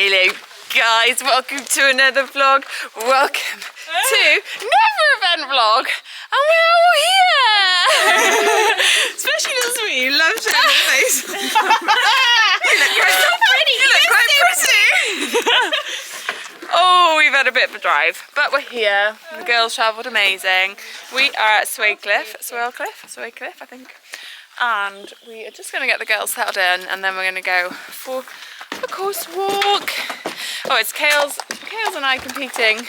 Hello guys, welcome to another vlog. Welcome to Never Event Vlog. And we're all here. Especially this week, you love showing your face. You're so pretty. You look quite pretty. Oh, we've had a bit of a drive, but we're here. The girls travelled amazing. We are at Swalcliffe, I think. And we are just going to get the girls settled in, and then we're going to go for a course walk. Oh, it's Kayles and I competing.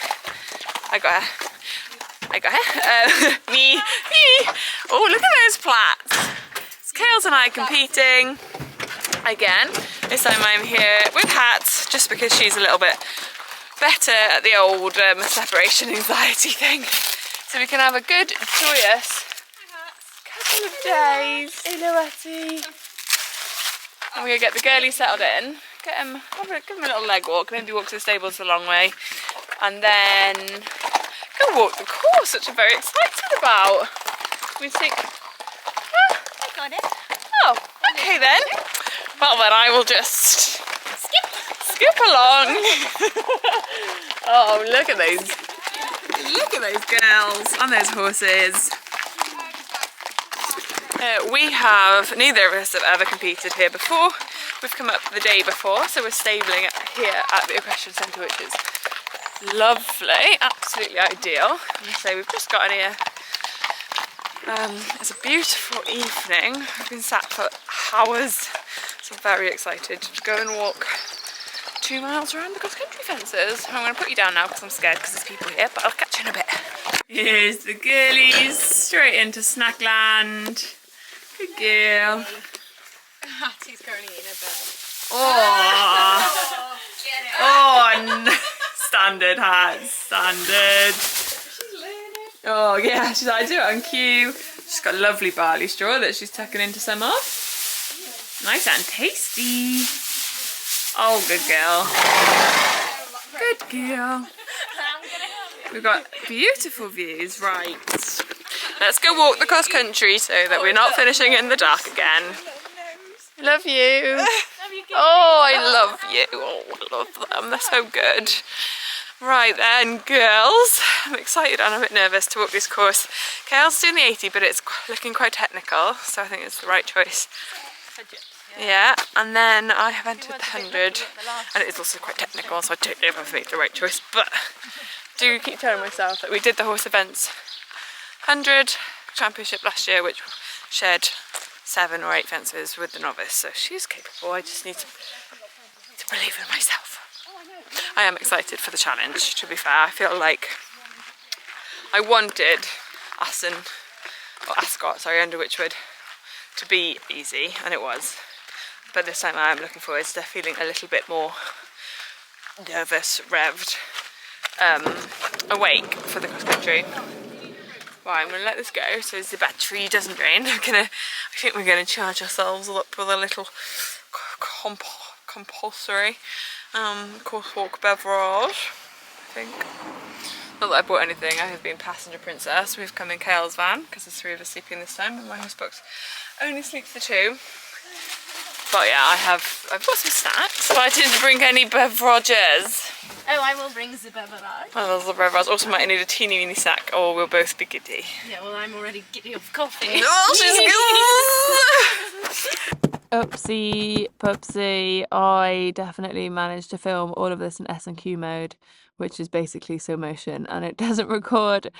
I got her. Me. Oh, look at those plaits. It's Kayles and I competing again. This time I'm here with hats, just because she's a little bit better at the old separation anxiety thing. So we can have a good, joyous couple of days. Hello, Hattie. I'm going to get the girlies settled in. Give them a little leg walk, maybe walk to the stables a long way, and then go walk the course, which I'm very excited about. We think, I got it. oh, okay then. Well then I will just skip along. Oh, look at those girls and those horses. Neither of us have ever competed here before. We've come up the day before, so we're stabling here at the equestrian centre, which is lovely, absolutely ideal. And so we've just got in here. It's a beautiful evening. We've been sat for hours, so I'm very excited to go and walk 2 miles around the cross-country fences. I'm going to put you down now because I'm scared because there's people here, but I'll catch you in a bit. Here's the girlies, straight into Snackland. Good girl. Hattie's currently in a bit. Standard hat, standard. She's learning. Oh yeah, she's like, I do it on cue. She's got lovely barley straw that she's tucking into some of. Nice and tasty. Oh, good girl. Good girl. We've got beautiful views, right. Let's go walk the cross country so that we're not finishing in the dark again. Love you. Oh, I love you. Oh, I love them. They're so good. Right then, girls. I'm excited and a bit nervous to walk this course. Kayle's doing the 80, but it's looking quite technical, so I think it's the right choice. Yeah, and then I have entered the 100, and it is also quite technical, so I don't know if I've made the right choice, but I do keep telling myself that we did the horse events 100 championship last year, which shared 7 or 8 fences with the novice, so she's capable. I just need to believe in myself. I am excited for the challenge, to be fair. I feel like I wanted Ascot, under Witchwood, to be easy, and it was. But this time I am looking forward to feeling a little bit more nervous, revved, awake for the cross country. Right, I'm going to let this go so the battery doesn't drain. I think we're going to charge ourselves up with a little compulsory course walk beverage, I think. Not that I bought anything, I have been passenger princess. We've come in Kayle's van because there's 3 of us sleeping this time, and my house box only sleeps for 2. But yeah, I've got some snacks, but I didn't bring any beverages. Oh, I will bring the beverage. Oh, there's the beverage. Also might need a teeny weeny snack or we'll both be giddy. Yeah, well I'm already giddy of coffee. Oh, she's good! Oopsie, poopsie. I definitely managed to film all of this in S&Q mode, which is basically slow motion, and it doesn't record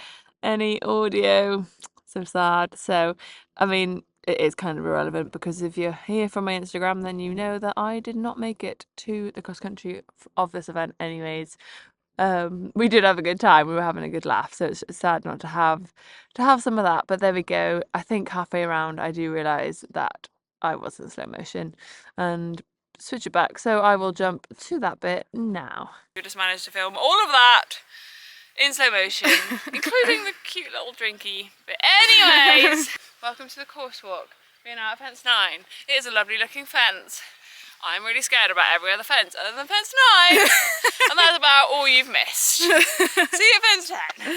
any audio. So sad. So, I mean, it is kind of irrelevant because if you're here from my Instagram, then you know that I did not make it to the cross country of this event anyways. We did have a good time, we were having a good laugh, so it's sad not to have some of that, but there we go. I think halfway around I do realise that I was in slow motion and switch it back, so I will jump to that bit now. We just managed to film all of that in slow motion, including the cute little drinky bit. Anyways, welcome to the course walk. We're now at fence 9. It is a lovely looking fence. I'm really scared about every other fence other than fence 9. And that's about all you've missed. See you at fence 10.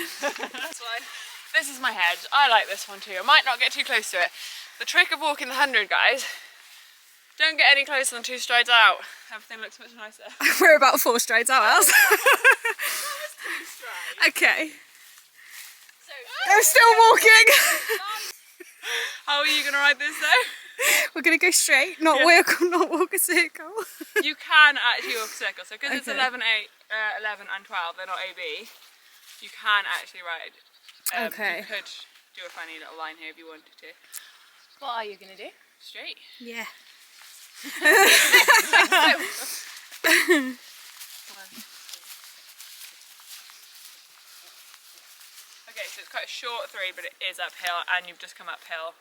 This is my hedge. I like this one too. I might not get too close to it. The trick of walking the 100, guys, Don't get any closer than 2 strides out. Everything looks much nicer. We're about 4 strides out, else. Okay. So, I'm still walking. How are you going to ride this though? We're gonna go straight, not walk a circle. You can actually walk a circle. So because it's Okay. 11 and 12, they're not AB. You can actually ride. Okay. You could do a funny little line here if you wanted to. what are you going to do? Straight. Yeah. Okay, so it's quite a short 3, but it is uphill, and you've just come uphill.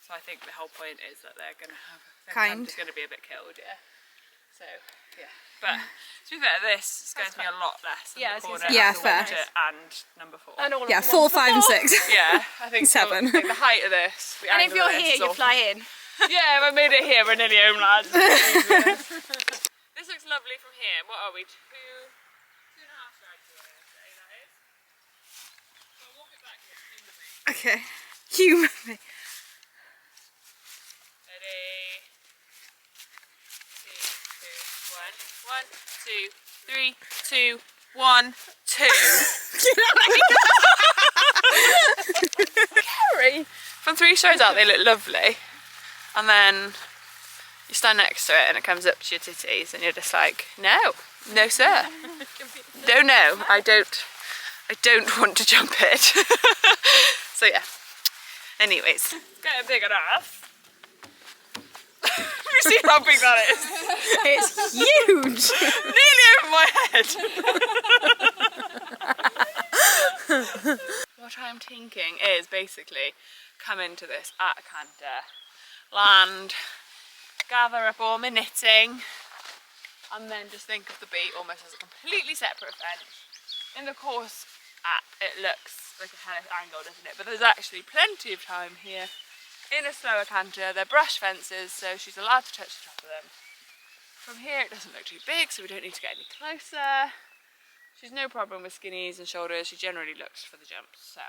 So I think the whole point is that they're going to have just going to be a bit killed, yeah. So yeah, but to be fair, this scares me a lot less than Yeah, I the was corner, gonna say, yeah, the fair. water, and number 4. And all of Yeah, the 4, ones 5 and before. 6. Yeah, I think 7. So, like, the height of this, the And if angle you're of this here, is you awful. fly in. Yeah, if I made it here, we're nearly home, lads. This looks lovely from here. What are we? 2.5 strides away, I'd say that is. So I'll walk it back here. Okay. You. Ready? 2, 2, 1. 1, 2, 3, 2, 1, 2. Carrie! From 3 strides out, they look lovely. And then you stand next to it and it comes up to your titties and you're just like, no, no sir. No, I don't want to jump it. So yeah. Anyways, getting big enough. You see how big that is? It's huge. Nearly over my head. What I'm thinking is basically come into this at a canter, land, gather up all my knitting, and then just think of the beat almost as a completely separate fence. In the course app it looks like a hellish angle, doesn't it? But there's actually plenty of time here. In a slower canter, they're brush fences, so she's allowed to touch the top of them. From here it doesn't look too big, so we don't need to get any closer. She's no problem with skinnies and shoulders, she generally looks for the jumps, so.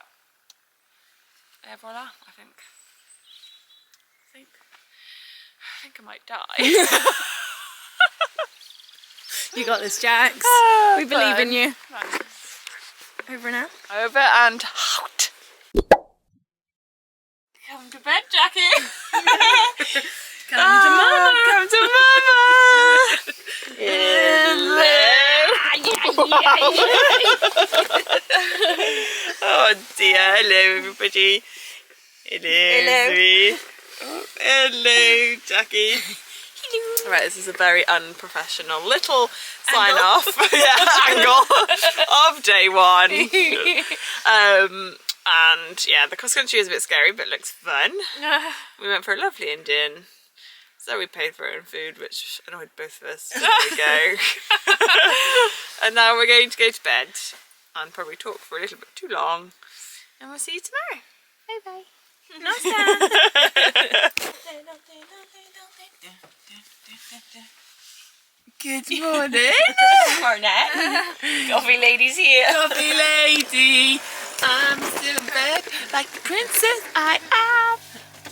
Et voila, I think I might die. You got this, Jax. We believe in you. Thanks. Over and out. Over and out. Come to bed, Jackie. Come to mama. Come to mama. Oh dear, hello everybody. Hello. Zoe. Oh, hello, Jackie. Hello. Right, this is a very unprofessional little sign off angle of day 1. And yeah, the cross country is a bit scary, but it looks fun. We went for a lovely Indian. So we paid for our own food, which annoyed both of us. There we go. And now we're going to go to bed and probably talk for a little bit too long. And we'll see you tomorrow. Bye bye. Good morning. Morning. Coffee lady's here. Coffee lady. I'm still in bed like the princess I am.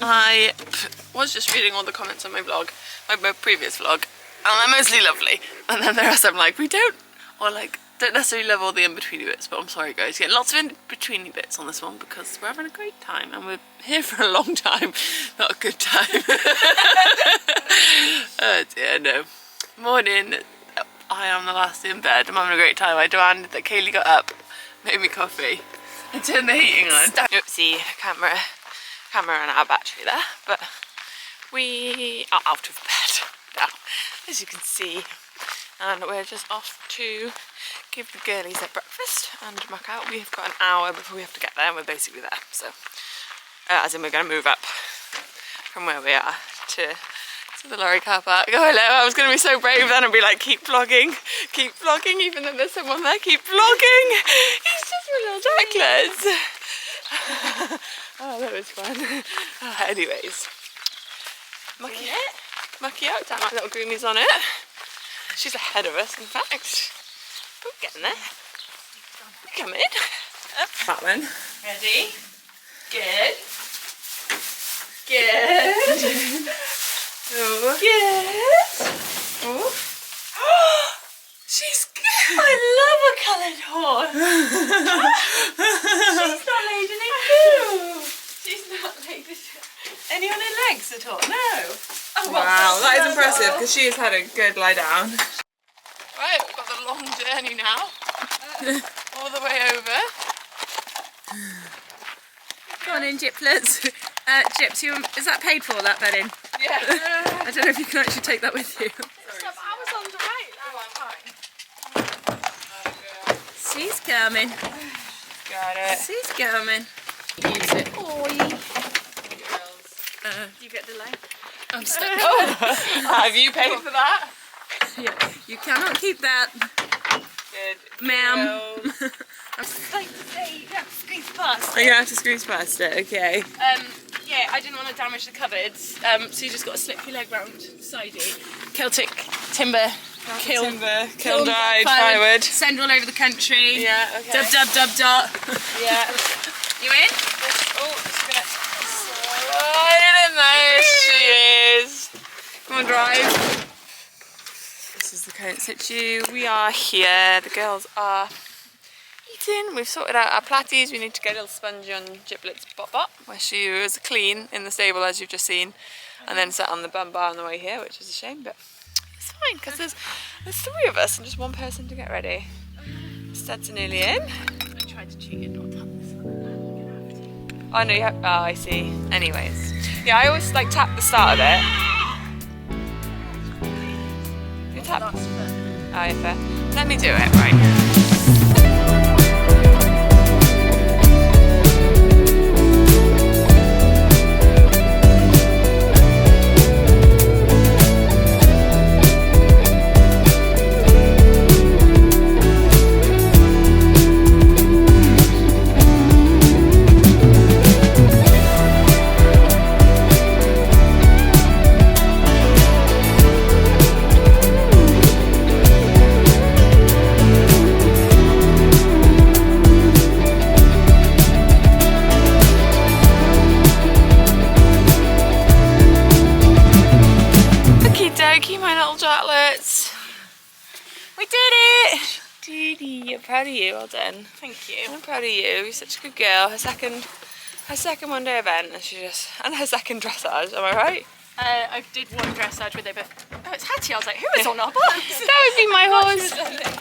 I was just reading all the comments on my vlog, my previous vlog, and they're mostly lovely. And then there are some like, we don't, or like, don't necessarily love all the in-betweeny bits, but I'm sorry guys, yeah, lots of in-betweeny bits on this one because we're having a great time and we're here for a long time, not a good time. Oh dear, no. Morning, I am the last in bed, I'm having a great time. I demanded that Kayli got up, made me coffee, and turned the heating on. Oopsie, camera ran out of battery there, but we are out of bed now, as you can see, and we're just off to give the girlies their breakfast and muck out. We've got an hour before we have to get there, and we're basically there, so as in we're going to move up from where we are to the lorry car park. Oh hello, I was going to be so brave then and be like, keep vlogging, even though there's someone there, keep vlogging. It's just a little necklace. Oh, that was fun. Anyways, mucky out, damn, my little groomie's on it. She's ahead of us, in fact. Oh, getting there. Come in. Up. That one. Ready? Good. Good. Oh. Good. Oh. She's good. I love a coloured horse. She's not laid an egg. She's not laid an egg. Any on her legs at all? No. Oh, well, Wow, that is impressive because she has had a good lie down. Right, we've got the long journey now. All the way over. Go on in, Giplets. Gips, is that paid for, that bedding? Yeah. I don't know if you can actually take that with you. I was on the right. She's coming. Got it. She's coming. Use it. You get delay. I'm stuck. Have you paid for that? Yeah. You cannot keep that, Good. ma'am. Like to say, you have to squeeze past. I'm gonna have to squeeze past it, okay. Yeah, I didn't want to damage the cupboards, so you just got to slip your leg round sidey. Celtic timber, kiln Dried firewood. Send all over the country. Yeah, okay. Dub dub dub dot. Yeah. You in? Oh, just gonna slide in there. She is. Come on, drive. This is the current situ. We are here. The girls are eating. We've sorted out our platties. We need to get a little sponge on Giblet's bot, where she was clean in the stable, as you've just seen, and then sat on the bum bar on the way here, which is a shame, but it's fine because there's 3 of us and just one person to get ready. Studs are nearly in. I tried to cheat and not tap this one. Oh no, you have. Oh, I see. Anyways, yeah, I always like tap the start of it. You tap. Oh, yeah, fair. Let me do it, right. We did it! Dee Dee, I'm proud of you, well done. Thank you. I'm proud of you, you're such a good girl. Her second one day event and her second dressage, am I right? I did one dressage with her, but it's Hattie. I was like, who is on our box? That would be my horse.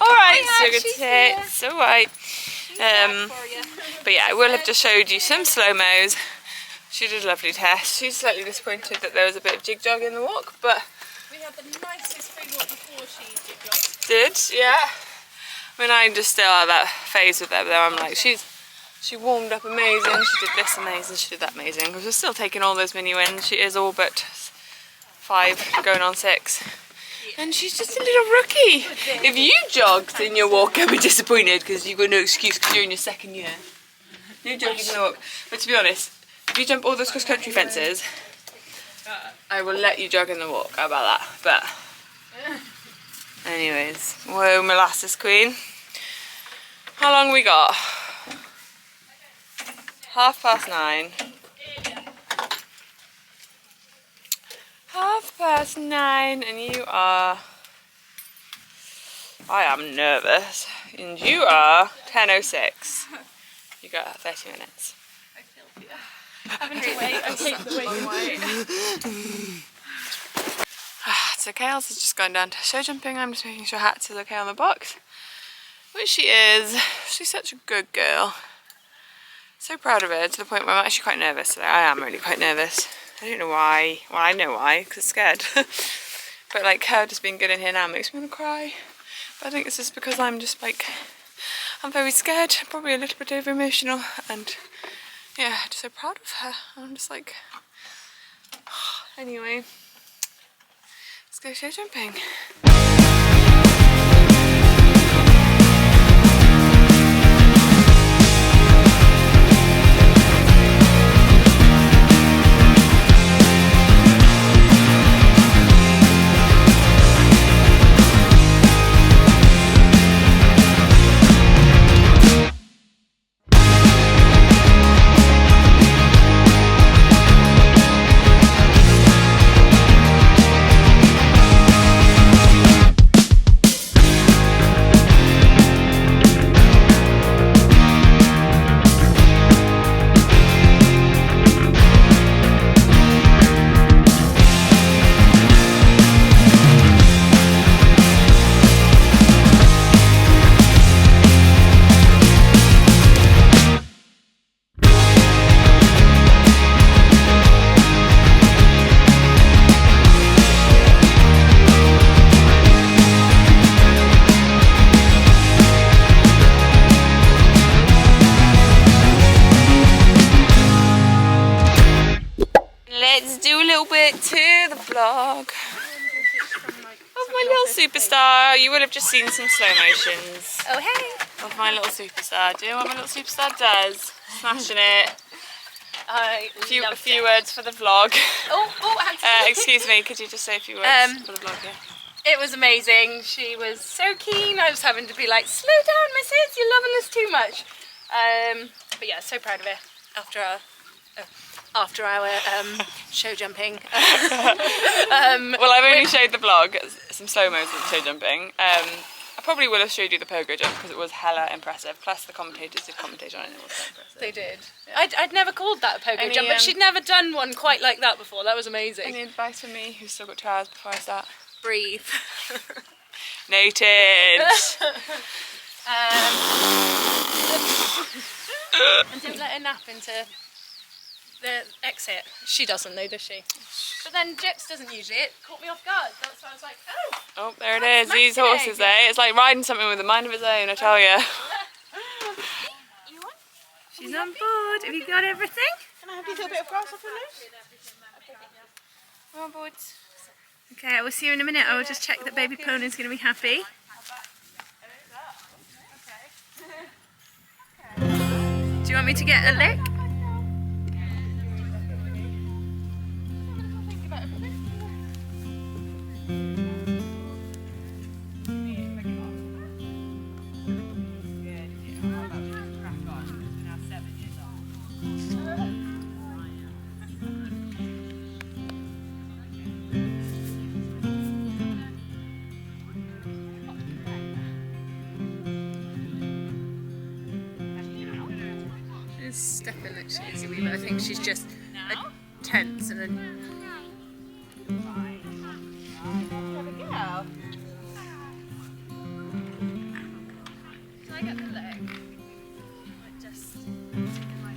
Alright, sugar tits, alright. But yeah, I will have just showed you some slow-mos. She did a lovely test. She's slightly disappointed that there was a bit of jig-jog in the walk, but We had the nicest free walk before she jig-jogged. did, yeah. I mean, I just still have that phase with her, though. I'm like, she warmed up amazing, she did this amazing, she did that amazing. Because we're still taking all those mini wins. She is all but 5, going on 6. And she's just a little rookie. If you jogged in your walk, I'd be disappointed because you've got no excuse because you're in your 2nd year. You jogging in the walk. But to be honest, if you jump all those cross-country fences, I will let you jog in the walk. How about that? But anyways, whoa, molasses queen. How long we got? 9:30. 9:30, and you are. I am nervous, and you are 10:06. You got 30 minutes. Having to wait, I take the waiting away. So Kayle's has just gone down to show jumping. I'm just making sure Hat's is okay on the box, which she is. She's such a good girl. So proud of her to the point where I'm actually quite nervous today. I am really quite nervous. I don't know why. Well, I know why, because I'm scared. But like her just being good in here now makes me want to cry. But I think it's just because I'm just like, I'm very scared, probably a little bit over emotional, and yeah, just so proud of her. I'm just like, anyway, let's go show jumping. little bit to the vlog of my little superstar. You will have just seen some slow motions. Oh, hey. Of my little superstar. Do you know what my little superstar does? Smashing it. A few words for the vlog. Excuse me, could you just say a few words for the vlog here? It was amazing. She was so keen. I was having to be like, slow down, missus, you're loving this too much. But yeah, so proud of her after our show jumping. Well, I've only showed the vlog, some slow-mos of show jumping. I probably would have showed you the pogo jump because it was hella impressive. Plus the commentators did commentate on it and it was so impressive. They did. I'd never called that a pogo jump, but she'd never done one quite like that before. That was amazing. Any advice for me, who's still got 2 hours before I start? Breathe. Noted. And don't let her nap into the exit. She doesn't though, does she? But then Jips doesn't usually. It caught me off guard. That's why I was like, oh. Oh, there it is. These horses, eh? It's like riding something with a mind of its own, I tell you. She's on board. Have you got everything? Can I have you a little bit of grass off your nose? Come on board. Okay, we'll see you in a minute. I will just check that baby pony's going to be happy. Do you want me to get a lick? Stepping like she is a wee bit. I think she's just tense and Can I get the leg? Just a second.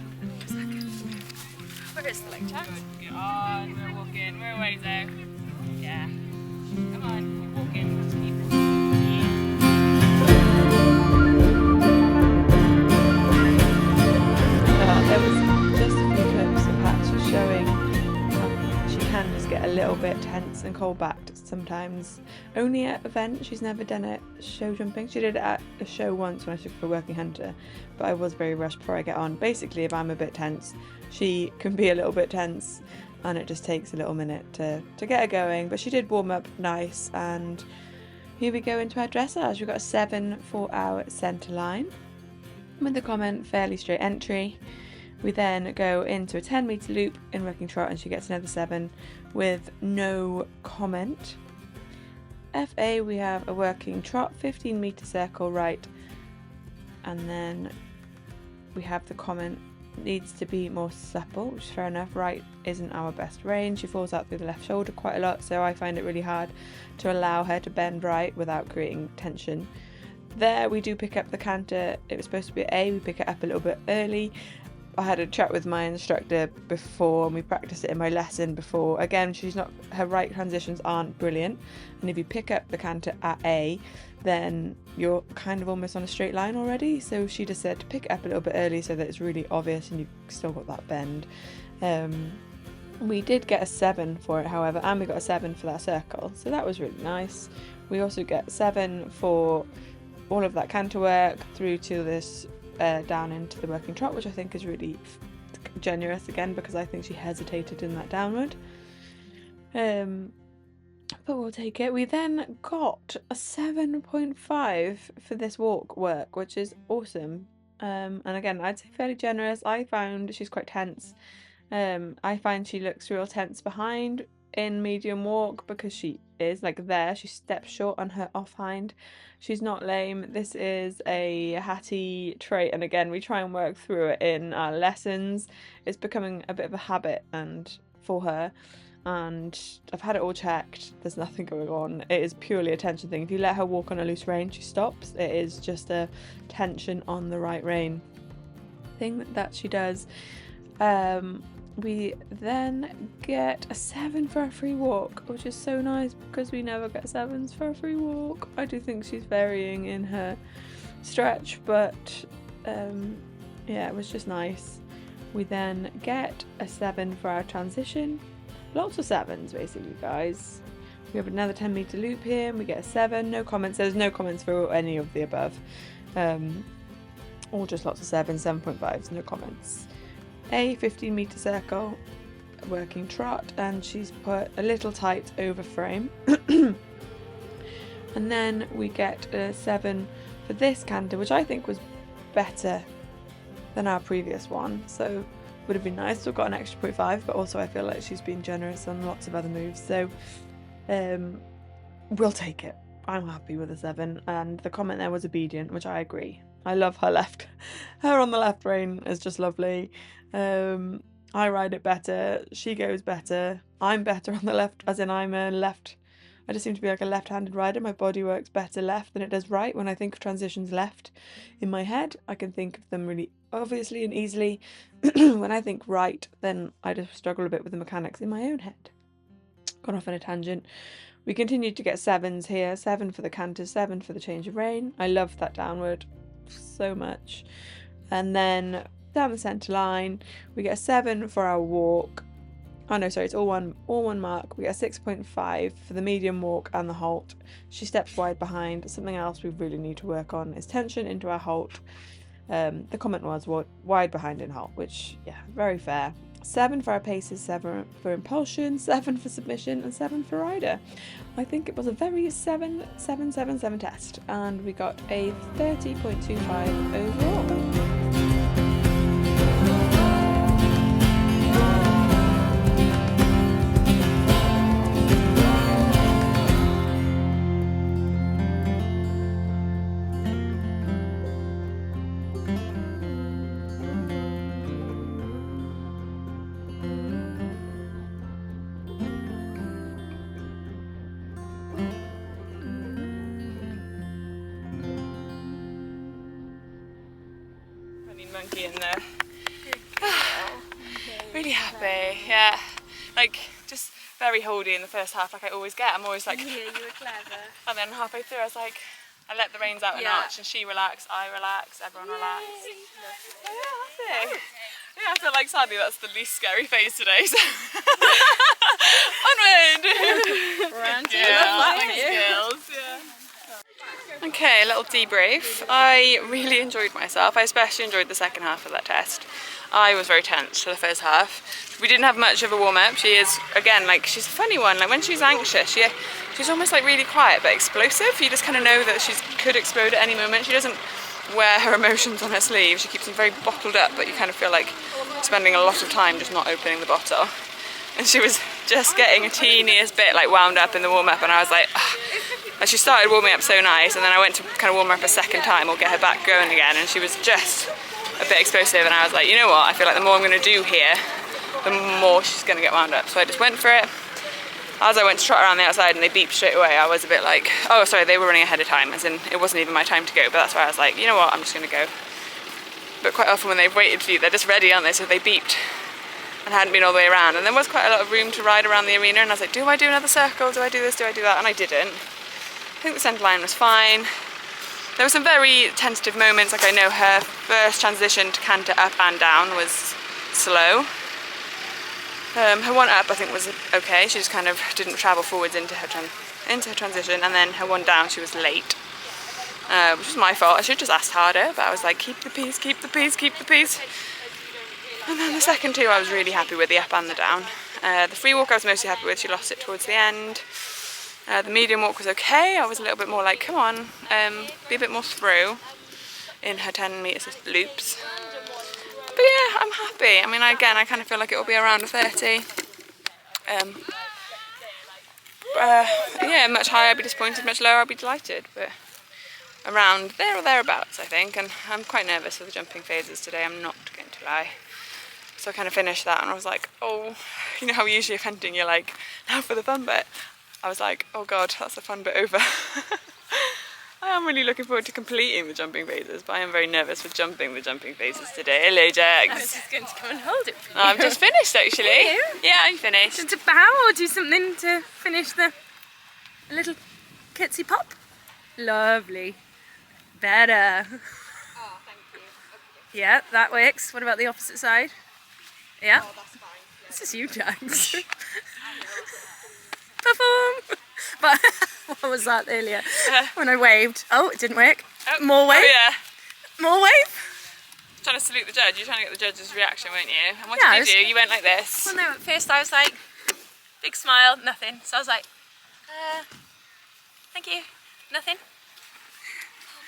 Where is the leg, Jack? Get on, we're walking. We're away, Zoe. Yeah. Come on, we're walking. There was just a few clips of Hatch showing she can just get a little bit tense and cold backed sometimes. Only at events, she's never done it show jumping. She did it at a show once when I took her for Working Hunter, but I was very rushed before I get on. Basically, if I'm a bit tense, she can be a little bit tense and it just takes a little minute to get her going. But she did warm up nice, and here we go into our dressage. We've got a 7 for our centre line with the comment fairly straight entry. We then go into a 10-metre loop in working trot and she gets another 7 with no comment. FA, we have a working trot, 15-metre circle right, and then we have the comment needs to be more supple, which is fair enough. Right isn't our best range. She falls out through the left shoulder quite a lot, so I find it really hard to allow her to bend right without creating tension. There we do pick up the canter. It was supposed to be A, we pick it up a little bit early. I had a chat with my instructor before and we practiced it in my lesson before. Again, her right transitions aren't brilliant, and if you pick up the canter at A, then you're kind of almost on a straight line already. So she just said to pick it up a little bit early so that it's really obvious and you've still got that bend. We did get a 7 for it, however, and we got a 7 for that circle, so that was really nice. We also get 7 for all of that canter work through to this down into the working trot, which I think is really generous again, because I think she hesitated in that downward. But we'll take it. We then got a 7.5 for this walk work, which is awesome. And again, I'd say fairly generous. I found she's quite tense. I find she looks real tense behind in medium walk because she is like there. She steps short on her off hind. She's not lame. This is a Hattie trait, and again we try and work through it in our lessons. It's becoming a bit of a habit and for her, and I've had it all checked. There's nothing going on. It is purely a tension thing. If you let her walk on a loose rein, she stops. It is just a tension on the right rein thing that she does. We then get a 7 for a free walk, which is so nice because we never get 7s for a free walk. I do think she's varying in her stretch, but yeah, it was just nice. We then get a 7 for our transition. Lots of 7s basically, guys. We have another 10-meter loop here and we get a 7. No comments. There's no comments for any of the above. All just lots of 7s, 7.5s, no comments. A 15-meter circle, working trot, and she's put a little tight over frame. And then we get a 7 for this canter, which I think was better than our previous one, so would have been nice to have got an extra 0.5, but also I feel like she's been generous on lots of other moves, so we'll take it. I'm happy with a 7, and the comment there was obedient, which I agree. I love her on the left rein is just lovely. I ride it better, she goes better, I'm better on the left, as in I'm a left, I just seem to be like a left-handed rider. My body works better left than it does right. When I think of transitions left in my head, I can think of them really obviously and easily. When I think right, then I just struggle a bit with the mechanics in my own head. Gone off on a tangent. We continue to get 7s here. 7 for the canter, 7 for the change of rein. I love that downward so much. And then down the centre line, we get a 7 for our walk. Oh no, sorry, it's all one mark. We get a 6.5 for the medium walk and the halt. She steps wide behind. Something else we really need to work on is tension into our halt. The comment was wide behind in halt, which, yeah, very fair. 7 for our paces, 7 for impulsion, 7 for submission, and 7 for rider. I think it was a very 7 test, and we got a 30.25 overall. Monkey in there. Really happy, yeah. Like, just very holdy in the first half, like I always get. I'm always like, Yeah, you were clever. And then halfway through, I was like, I let the reins out a notch, and she relaxed, I relaxed, everyone relaxed. Yeah, happy. Yeah, I feel like sadly that's the least scary phase today. So. Onward. Skills. Yeah. Okay, a little debrief. I really enjoyed myself. I especially enjoyed the second half of that test. I was very tense for the first half. We didn't have much of a warm-up. She is, again, like, she's a funny one. Like, when she's anxious, she's almost like really quiet but explosive. You just kind of know that she could explode at any moment. She doesn't wear her emotions on her sleeve. She keeps them very bottled up, but you kind of feel like spending a lot of time just not opening the bottle. And she was just getting a teeniest bit like wound up in the warm-up, and I was like, ugh. And she started warming up so nice, and then I went to kind of warm her up a second time or get her back going again, and she was just a bit explosive, and I was like, you know what, I feel like the more I'm going to do here, the more she's going to get wound up. So I just went for it. As I went to trot around the outside and they beeped straight away, I was a bit like, oh sorry, they were running ahead of time, as in it wasn't even my time to go, but that's why I was like, you know what, I'm just going to go. But quite often when they've waited for you, they're just ready, aren't they? So they beeped and hadn't been all the way around, and there was quite a lot of room to ride around the arena, and I was like, do I do another circle, do I do this, do I do that? And I didn't. I think the centre line was fine. There were some very tentative moments, like I know her first transition to canter up and down was slow. Her one up I think was okay, she just kind of didn't travel forwards into her transition, and then her one down she was late, which was my fault. I should have just asked harder, but I was like, keep the peace, keep the peace, keep the peace. And then the second two I was really happy with, the up and the down. The free walk I was mostly happy with, she lost it towards the end. The medium walk was okay. I was a little bit more like, come on, be a bit more through in her 10-meter loops. But yeah, I'm happy. I mean, again, I kind of feel like it will be around a 30. Yeah, much higher I'd be disappointed, much lower I'd be delighted. But around there or thereabouts, I think. And I'm quite nervous for the jumping phases today, I'm not going to lie. So I kind of finished that and I was like, oh, you know how usually hunting you're like, now for the fun bit. I was like, oh god, that's the fun bit over. I am really looking forward to completing the jumping phases, but I am very nervous for jumping the jumping phases today. Hello, Jax. I was just going to come and hold it for you. I've just finished, actually. Are you? Yeah, I'm finished. To bow or do something to finish the little kitsy pop? Lovely. Better. Oh, thank you. Okay. Yeah, that works. What about the opposite side? Yeah? Oh, that's fine. This is you, Jax. Perform. But what was that earlier? When I waved. Oh, it didn't work. More wave. Oh yeah. More wave. Trying to salute the judge. You're trying to get the judge's reaction, weren't you? And what Yeah, did you do? You went like this. Well, no, at first I was like, big smile, nothing. So I was like, thank you, nothing.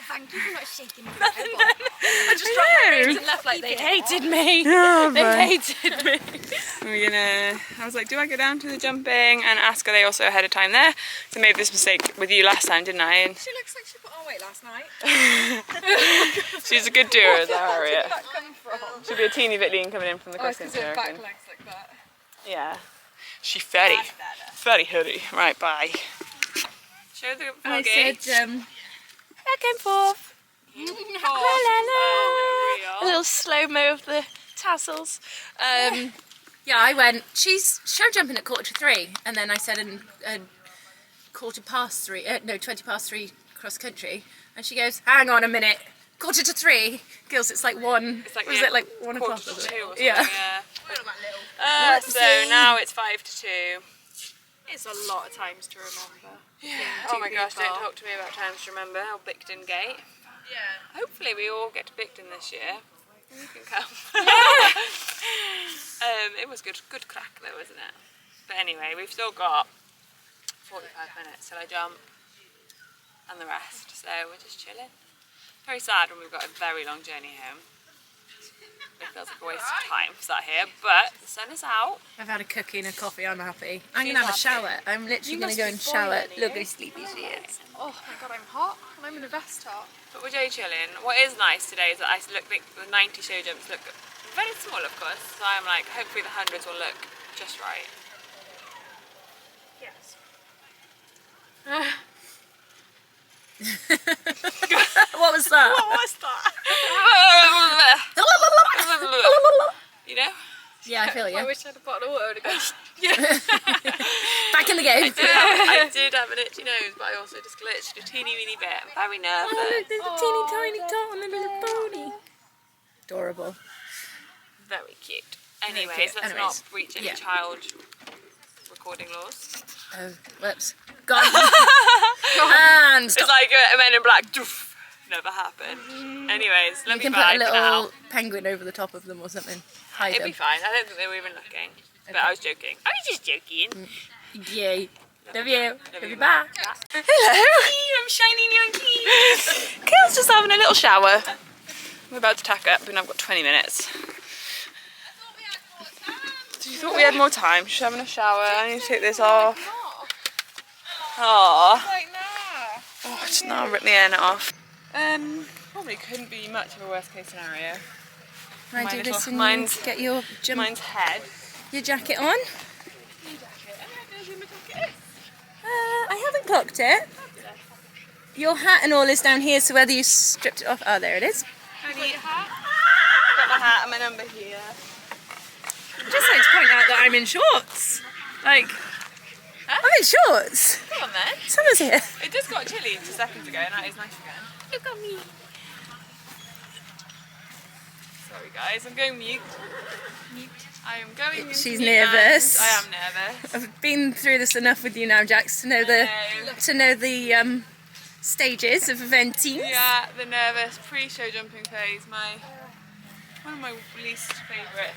Thank you for not shaking me. I just dropped my reins and left like they hated me. Oh, They hated me. I was like, do I go down to the jumping and ask, are they also ahead of time there? So I made this mistake with you last time, didn't I? And She looks like she put on weight last night. she's a good doer, is that Harriet? Where did that come from? She'll be a teeny bit lean coming in from the Oh, crossing, because I her back reckon. legs like that. Yeah. She's fatty. Fatty hoodie. Right, bye. Show the I vlog. said, Back and forth. A little slow-mo of the tassels. yeah, I went, she's show jumping at 2:45, and then I said in 3:20 cross country, and she goes, hang on a minute, 2:45. Girls, it's like one, It's like, was yeah, it like 1 o'clock? 1:45 or Was it? something, Yeah. So now it's 5 to 2. It's a lot of times to remember. Oh my gosh, don't talk to me about times to remember. Or Bicton Gate. Yeah. Hopefully we all get to Bicton this year. You can come. It was good crack though, wasn't it? But anyway, we've still got 45 minutes till I jump and the rest. So we're just chilling. Very sad when we've got a very long journey home. It feels like a waste of time sat here, but the sun is out. I've had a cookie and a coffee, I'm happy. I'm She's going to have a happy. shower. I'm literally going to go and shower. Look how sleepy she is. Oh my god, I'm hot and I'm in a vest top. But we're day chilling. What is nice today is that I think the 90 show jumps look very small, of course. So I'm like, hopefully the hundreds will look just right. Yes. What was that? What's that? You know? Yeah, I feel I you. wish I had a bottle of water to go. Back in the game. I did have an itchy nose, but I also just glitched a teeny weeny bit. I'm very nervous. Oh, look, there's a teeny tiny tot on the little pony. Adorable. Very cute. Very Anyways, cute. let's Anyways, not breach any yeah. child recording laws. Oh, whoops. Gone. And It's stop. like a Men in Black. Doof. Never happened. Anyways, You let me can put bye a for little now. penguin over the top of them or something. Hide It'd them. be fine. I don't think they were even looking. But I was joking. I was just joking. Yay. Love you. Love you. Bye. Hello. I'm shiny new and cute. Kayle's just having a little shower. We're about to tack up and I've got 20 minutes. So you thought we had more time? She's having a shower. I need to take this off. Aww. Like nah. Oh, just now rip the end off. Probably couldn't be much of a worst case scenario. I My do little- this and mine's- you get your Mine's head. your jacket on. I haven't clocked it. Your hat and all is down here, so whether you stripped it off. Oh, there it is. Got my hat and my number here. I'd just like to point out that I'm in shorts. Like, I'm in shorts. Come on then. Summer's here. It just got chilly 2 seconds ago and now it's nice again. Look at me. Sorry guys, I'm going mute. I am going into She's mute nervous. and I am nervous. I've been through this enough with you now, Jax, to know the stages of eventing. Yeah, the nervous pre-show jumping phase, one of my least favourite.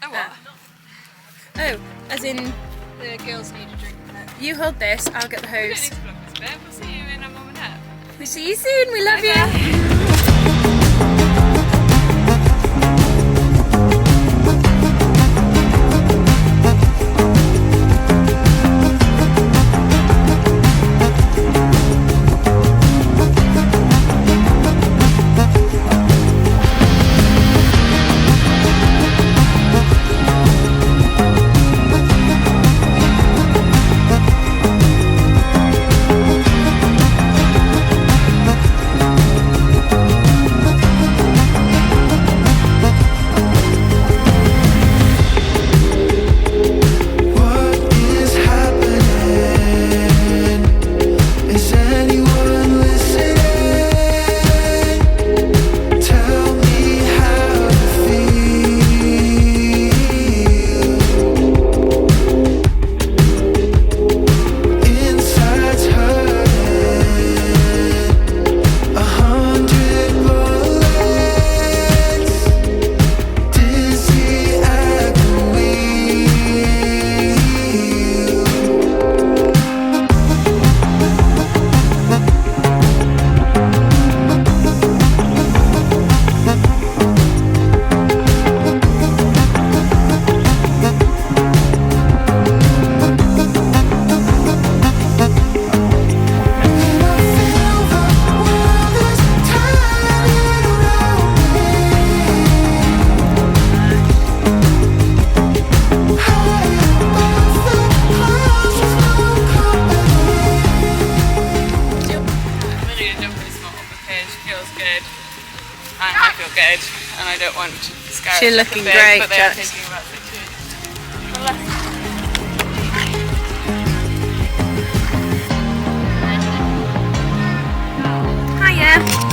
Oh what? Oh, as in, The girls need a drink. you hold this, I'll get the We don't hose. need to vlog this bit, we'll see you in a moment. We'll see you soon, we love you. Bye. scared, and I don't want to scare She's her looking big, great, but they are Jax. thinking about situations. Hiya.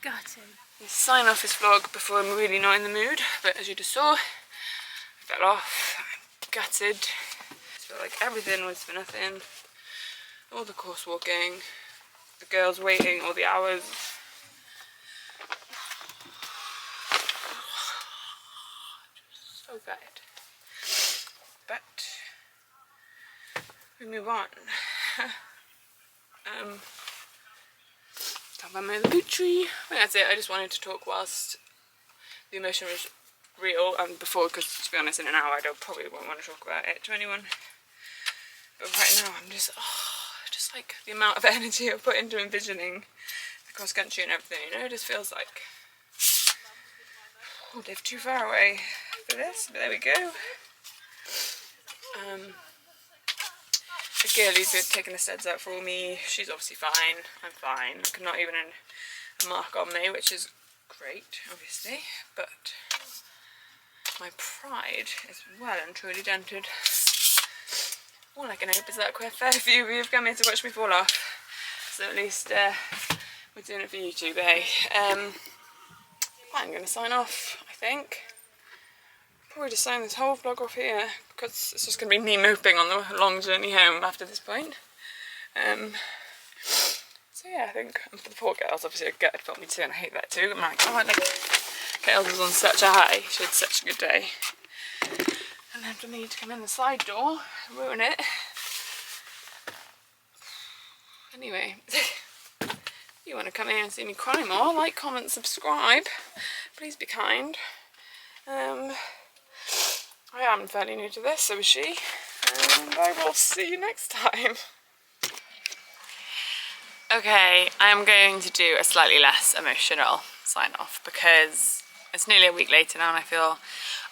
Gutted. Sign off this vlog before I'm really not in the mood, but as you just saw, I fell off. I'm gutted. I feel like everything was for nothing. All the course walking, the girls waiting all the hours. Just so gutted. But we move on. Talk about my boot tree. I think that's it. I just wanted to talk whilst the emotion was real and before, because to be honest, in an hour I probably won't want to talk about it to anyone. But right now I'm just like the amount of energy I've put into envisioning the cross country and everything, you know, it just feels like I live too far away for this, but there we go. The girlies are taking the steads out for me. She's obviously fine. I'm fine. Not even a mark on me, which is great, obviously. But my pride is well and truly dented. All I can hope is that quite a fair few of you have come here to watch me fall off. So at least we're doing it for YouTube, eh? I'm going to sign off, I think. Probably just sign this whole vlog off here, because it's just going to be me moping on the long journey home after this point. So yeah, I think for the poor girls, obviously a gutted felt me too, and I hate that too. I'm like, oh, like, Kayla was on such a high, she had such a good day. And then for me to come in the side door, ruin it. Anyway, if you want to come here and see me cry more, like, comment, subscribe. Please be kind. I am fairly new to this, so is she, and I will see you next time. Okay, I am going to do a slightly less emotional sign off because it's nearly a week later now and I feel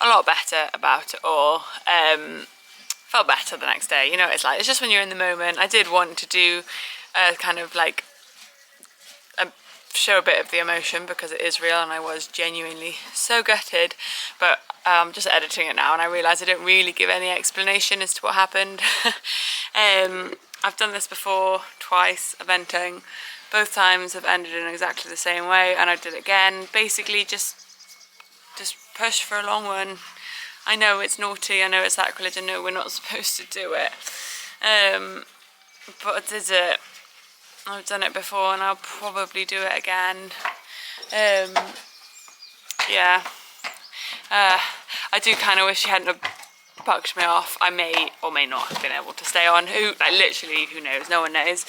a lot better about it all. Felt better the next day, you know what it's like, it's just when you're in the moment. I did want to do a kind of like show a bit of the emotion because it is real and I was genuinely so gutted, but I'm just editing it now and I realise I don't really give any explanation as to what happened. I've done this before twice, eventing. Both times have ended in exactly the same way, and I did it again. Basically just push for a long one. I know it's naughty, I know it's sacrilege, I know we're not supposed to do it, but I did it. I've done it before and I'll probably do it again. Yeah. I do kind of wish she hadn't have bucked me off. I may or may not have been able to stay on. Literally, who knows? No one knows.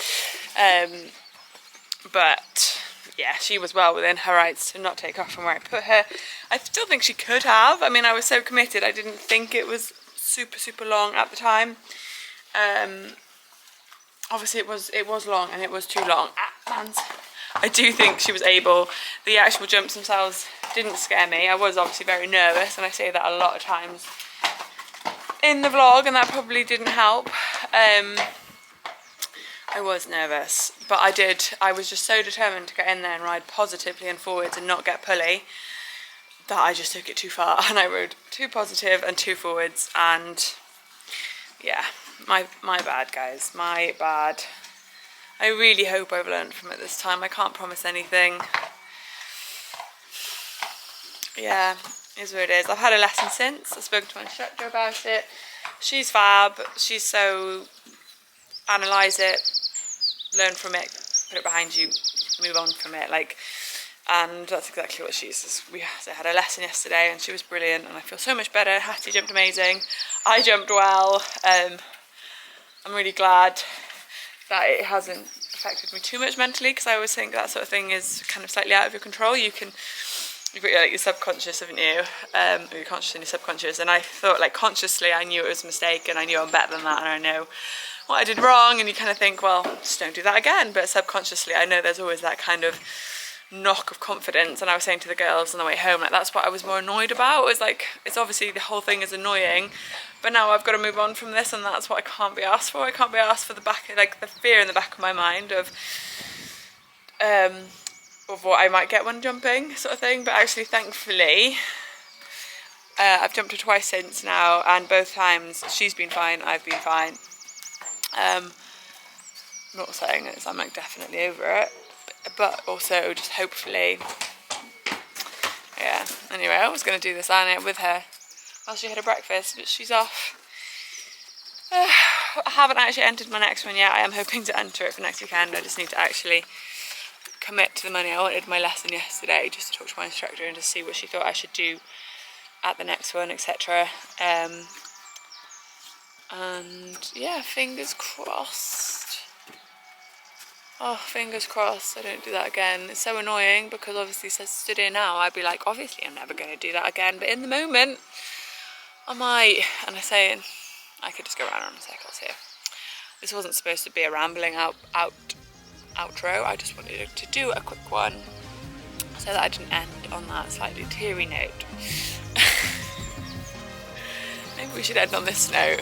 But yeah, she was well within her rights to not take off from where I put her. I still think she could have. I mean, I was so committed. I didn't think it was super long at the time. Obviously it was long and it was too long. I do think she was able. The actual jumps themselves didn't scare me. I was obviously very nervous, and I say that a lot of times in the vlog, and that probably didn't help. I was nervous, but I was just so determined to get in there and ride positively and forwards and not get pulley that I just took it too far, and I rode too positive and too forwards, and yeah, my bad, guys, my bad. I really hope I've learned from it this time. I can't promise anything. Yeah, it is what it is. I've had a lesson since. I've spoken to my instructor about it. She's fab. She's so analyse it, learn from it, put it behind you, move on from it. Like, and that's exactly what she is. We had a lesson yesterday and she was brilliant and I feel so much better. Hattie jumped amazing. I jumped well. I'm really glad that it hasn't affected me too much mentally, because I always think that sort of thing is kind of slightly out of your control. You've got like your subconscious, haven't you? Your conscious and your subconscious. And I thought, like, consciously I knew it was a mistake and I knew I'm better than that and I know what I did wrong, and you kind of think, well, just don't do that again. But subconsciously I know there's always that kind of knock of confidence. And I was saying to the girls on the way home, like, that's what I was more annoyed about. It was like, it's obviously the whole thing is annoying, but now I've got to move on from this, and that's what I can't be asked for. I can't be asked for the fear in the back of my mind of what I might get when jumping, sort of thing. But actually, thankfully, I've jumped her twice since now, and both times she's been fine, I've been fine. I'm not saying it, I'm like definitely over it, but also just hopefully, yeah. Anyway, I was going to do this on with her while she had her breakfast, but she's off. I haven't actually entered my next one yet. I am hoping to enter it for next weekend. I just need to actually commit to the money. I wanted my lesson yesterday just to talk to my instructor and to see what she thought I should do at the next one, etc. And yeah, fingers crossed. Oh, fingers crossed I don't do that again. It's so annoying because obviously, so stood here now, I'd be like, obviously I'm never going to do that again. But in the moment, I might. And I'm saying, I could just go around in circles here. This wasn't supposed to be a rambling outro. I just wanted to do a quick one so that I didn't end on that slightly teary note. Maybe we should end on this note.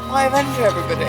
Why have ended, everybody?